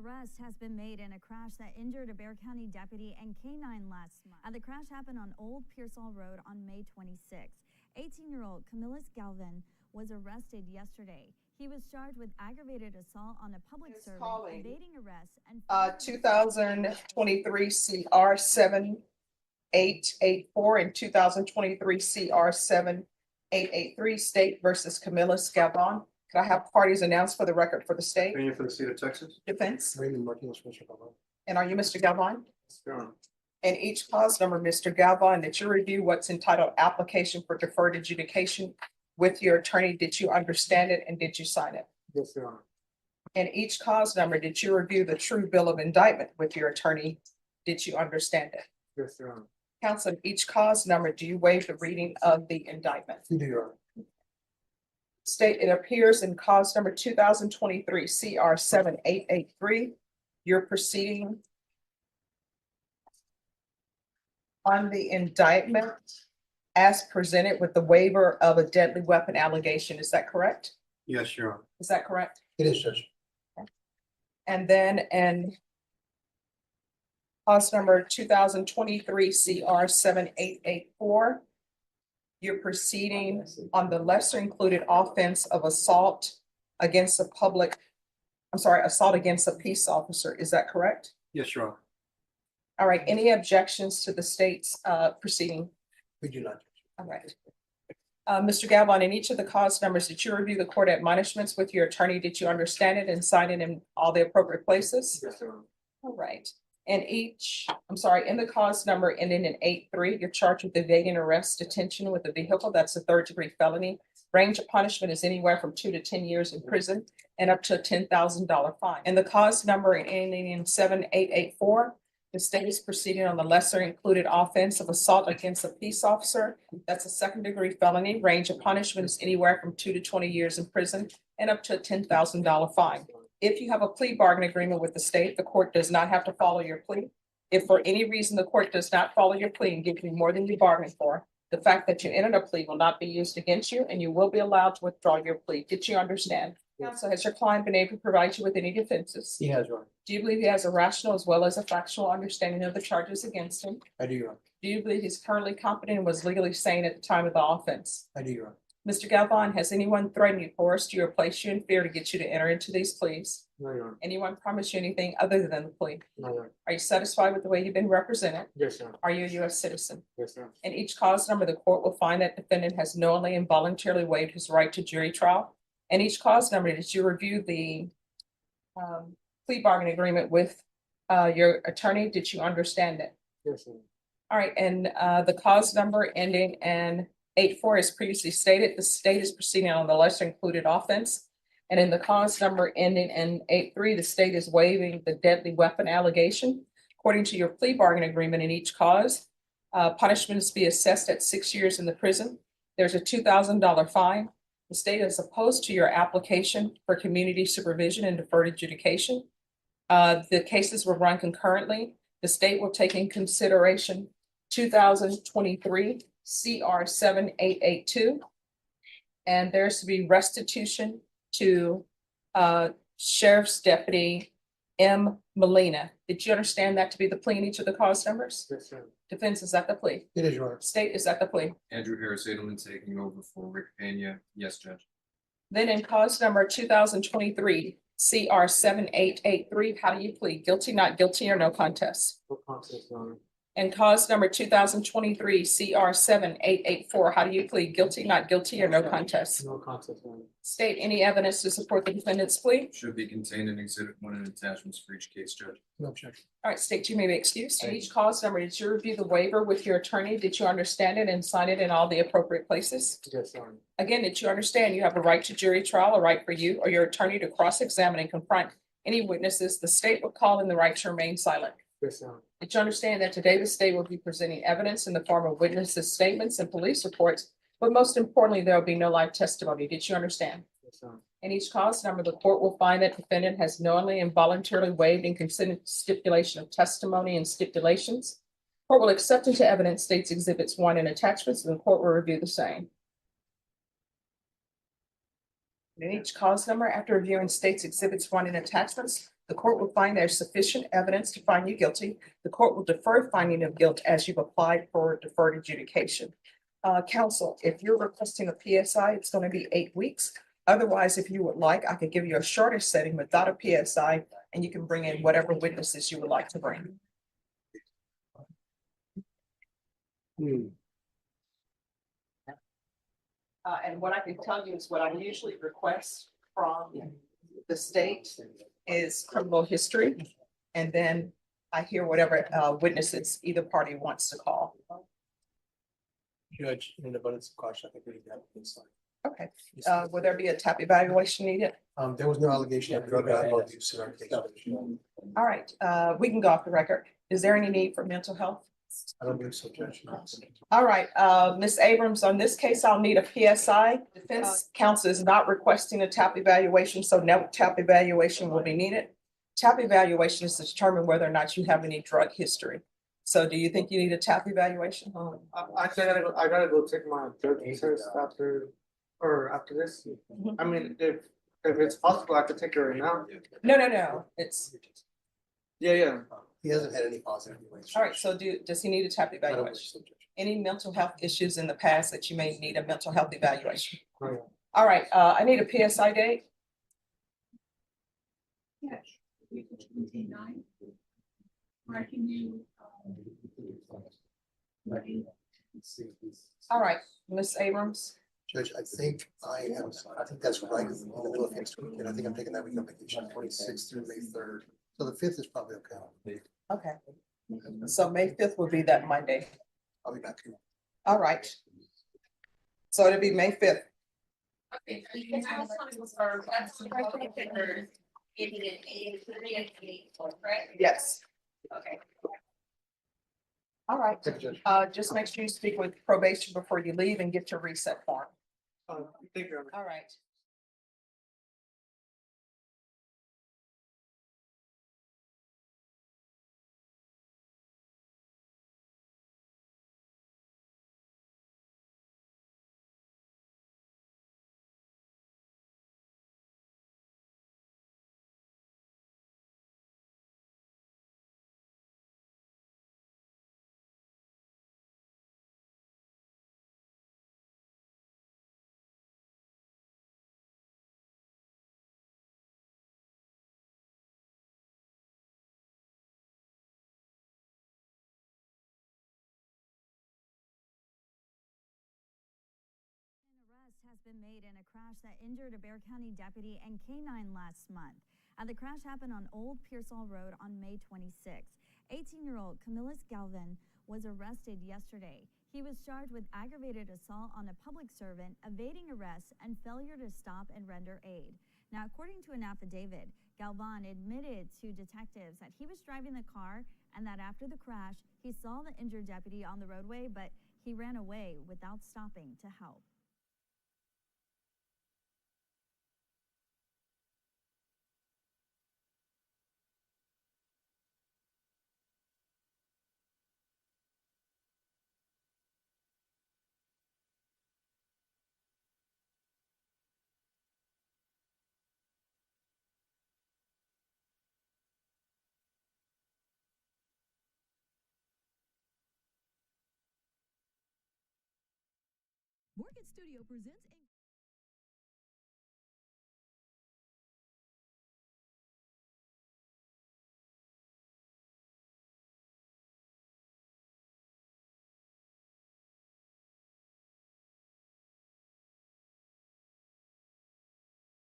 arrest has been made in a crash that injured a Bexar County deputy and K-9 last month. The crash happened on Old Pearsall Road on May 26. 18-year-old Camillus Galvin was arrested yesterday. He was charged with aggravated assault on a public servant, evading arrest, and 2023 CR 7884 and 2023 CR 7883 State versus Camillus Galvin. Could I have parties announced for the record for the state? Opinion for the state of Texas. Defense. Raymond Martinez, Mr. Galvin. And are you Mr. Galvin? Sure. And each cause number, Mr. Galvin, that you review what's entitled application for deferred adjudication with your attorney. Did you understand it and did you sign it? Yes, Your Honor. And each cause number, did you review the true bill of indictment with your attorney? Did you understand it? Yes, Your Honor. Counsel, each cause number, do you waive the reading of the indictment? You do, Your Honor. State, it appears in cause number 2023 CR 7883. You're proceeding on the indictment as presented with the waiver of a deadly weapon allegation. Is that correct? Yes, Your Honor. Is that correct? It is, Judge. And then in cause number 2023 CR 7884, you're proceeding on the lesser included offense of assault against assault against a peace officer. Is that correct? Yes, Your Honor. All right, any objections to the state's proceeding? We do not. All right. Mr. Galvin, in each of the cause numbers, did you review the court admonishments with your attorney? Did you understand it and sign it in all the appropriate places? Yes, Your Honor. All right. And in the cause number ending in 8-3, you're charged with evading arrest, detention with a vehicle. That's a third-degree felony. Range of punishment is anywhere from 2 to 10 years in prison and up to a $10,000 fine. And the cause number ending in 7884, the state is proceeding on the lesser included offense of assault against a peace officer. That's a second-degree felony. Range of punishment is anywhere from 2 to 20 years in prison and up to a $10,000 fine. If you have a plea bargain agreement with the state, the court does not have to follow your plea. If for any reason the court does not follow your plea and give you more than you bargained for, the fact that you entered a plea will not be used against you and you will be allowed to withdraw your plea. Did you understand? Counsel, has your client been able to provide you with any defenses? He has, Your Honor. Do you believe he has a rational as well as a factual understanding of the charges against him? I do, Your Honor. Do you believe he's currently competent and was legally sane at the time of the offense? I do, Your Honor. Mr. Galvin, has anyone threatened you, coerced you, or placed you in fear to get you to enter into these pleas? No, Your Honor. Anyone promise you anything other than the plea? No, Your Honor. Are you satisfied with the way you've been represented? Yes, Your Honor. Are you a U.S. citizen? Yes, Your Honor. In each cause number, the court will find that defendant has knowingly and voluntarily waived his right to jury trial. And each cause number, did you review the plea bargain agreement with your attorney? Did you understand it? Yes, Your Honor. All right, and the cause number ending in 8-4, as previously stated, the state is proceeding on the lesser included offense. And in the cause number ending in 8-3, the state is waiving the deadly weapon allegation. According to your plea bargain agreement in each cause, punishment is to be assessed at 6 years in the prison. There's a $2,000 fine. The state is opposed to your application for community supervision and deferred adjudication. The cases were run concurrently. The state will take in consideration 2023 CR 7882. And there's to be restitution to Sheriff's Deputy M. Molina. Did you understand that to be the plea in each of the cause numbers? Yes, Your Honor. Defense, is that the plea? It is, Your Honor. State, is that the plea? Andrew Harris Edelman taking over for Rick Pena. Yes, Judge. Then in cause number 2023 CR 7883, how do you plead? Guilty, not guilty, or no contest? No contest, Your Honor. And cause number 2023 CR 7884, how do you plead? Guilty, not guilty, or no contest? No contest, Your Honor. State, any evidence to support the defendant's plea? Should be contained in Exhibit 1 and attachments for each case, Judge. No objection. All right, state, you may be excused. And each cause number, did you review the waiver with your attorney? Did you understand it and sign it in all the appropriate places? Yes, Your Honor. Again, did you understand you have a right to jury trial, a right for you or your attorney to cross-examine and confront any witnesses the state will call in the right to remain silent? Yes, Your Honor. Did you understand that today the state will be presenting evidence in the form of witnesses' statements and police reports, but most importantly, there will be no live testimony? Did you understand? Yes, Your Honor. In each cause number, the court will find that defendant has knowingly and voluntarily waived and consented to stipulation of testimony and stipulations. Court will accept into evidence states exhibits 1 and attachments, and the court will review the same. In each cause number, after reviewing states exhibits 1 and attachments, The court will find there's sufficient evidence to find you guilty. The court will defer finding of guilt as you've applied for deferred adjudication. Counsel, if you're requesting a PSI, it's going to be 8 weeks. Otherwise, if you would like, I could give you a shorter setting without a PSI, and you can bring in whatever witnesses you would like to bring. And what I can tell you is what I usually request from the state is criminal history. And then I hear whatever witnesses either party wants to call. Judge, in the abundance of caution, I think we need to have a PSI. Okay, will there be a TAP evaluation needed? There was no allegation of drug or alcohol use in our case. All right, we can go off the record. Is there any need for mental health? I don't believe so, Judge. All right, Ms. Abrams, on this case, I'll need a PSI. Defense counsel is not requesting a TAP evaluation, so no TAP evaluation will be needed. TAP evaluation is to determine whether or not you have any drug history. So do you think you need a TAP evaluation? Actually, I gotta go take my drug test after this. I mean, if it's possible, I could take it right now. No, it's, Yeah. He hasn't had any positive. all right, so does he need a TAP I don't believe evaluation? so, Judge. Any mental health issues in the past that you may need a mental health evaluation? Right. All right, I need a PSI date. Yes. K-9. Or can you, All right, Ms. Abrams. Judge, I think that's right in the middle of next week, and I think I'm taking that week on vacation, 26th through May 3rd. So the 5th is probably okay. Okay, so May 5th will be that Monday. I'll be back here. All right. So it'll be May 5th. okay. Yes. Okay. All right. Thank you, Judge. Just make sure you speak with probation before you leave and get your reset form. Thank you. All right. Arrest has been made in a crash that injured a Bexar County deputy and K-9 last month. The crash happened on Old Pearsall Road on May 26. 18-year-old Camillus Galvin was arrested yesterday. He was charged with aggravated assault on a public servant, evading arrest, and failure to stop and render aid. Now, according to an affidavit, Galvan admitted to detectives that he was driving the car and that after the crash, he saw the injured deputy on the roadway, but he ran away without stopping to help. Morgan Studio presents